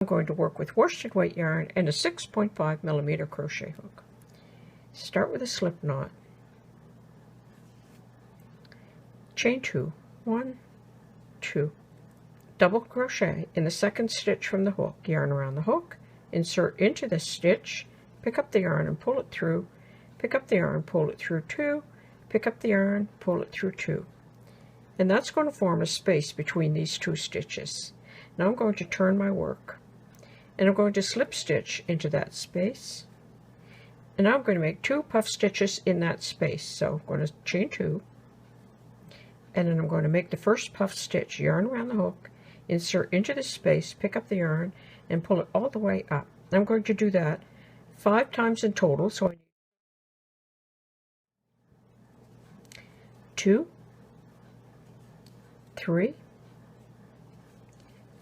I'm going to work with worsted weight yarn and a 6.5mm crochet hook. Start with a slip knot. Chain 2, 1, 2. Double crochet in the second stitch from the hook. Yarn around the hook, insert into this stitch, pick up the yarn and pull it through, pick up the yarn, pull it through 2, pick up the yarn, pull it through 2. And that's going to form a space between these 2 stitches. Now I'm going to turn my work, and I'm going to slip stitch into that space, and now I'm going to make 2 puff stitches in that space. So I'm going to chain 2, and then I'm going to make the first puff stitch, yarn around the hook, insert into the space, pick up the yarn, and pull it all the way up. I'm going to do that 5 times in total. So I need 2, 3,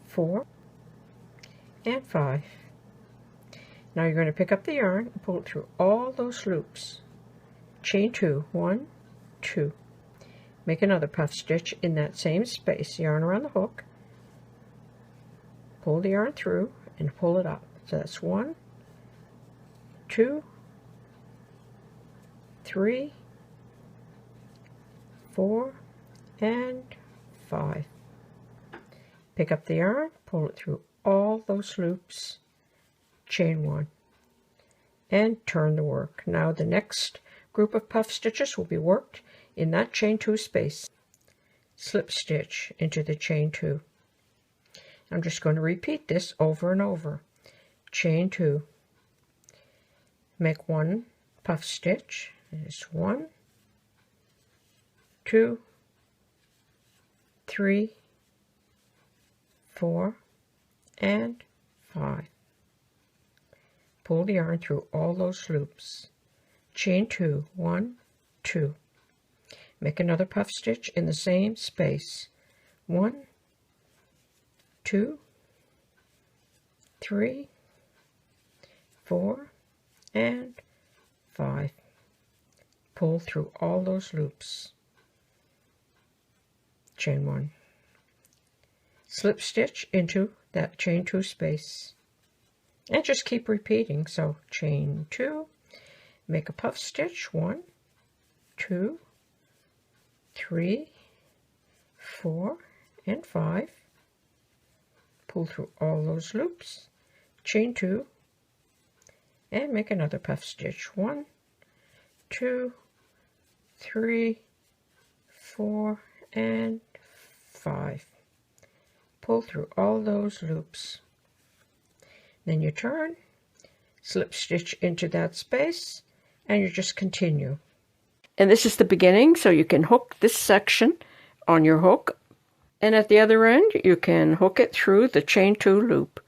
4, and 5. Now you're going to pick up the yarn and pull it through all those loops. Chain 2, 1, 2. Make another puff stitch in that same space, yarn around the hook, pull the yarn through and pull it up. So that's 1, 2, 3, 4, and 5. Pick up the yarn, pull it through all those loops, chain 1, and turn the work. Now the next group of puff stitches will be worked in that chain 2 space. Slip stitch into the chain 2. I'm just going to repeat this over and over. Chain 2. Make 1 puff stitch. There's 1, 2, 3, 4, and 5. Pull the yarn through all those loops. Chain 2, 1, 2. Make another puff stitch in the same space. 1, 2, 3, 4, and 5. Pull through all those loops. Chain 1. Slip stitch into that chain 2 space. And just keep repeating. So chain 2, make a puff stitch, 1, 2, 3, 4, and 5. Pull through all those loops, chain 2, and make another puff stitch, 1, 2, 3, 4, and 5. Pull through all those loops. Then you turn, slip stitch into that space, and you just continue. And this is the beginning, so you can hook this section on your hook, and at the other end you can hook it through the chain 2 loop.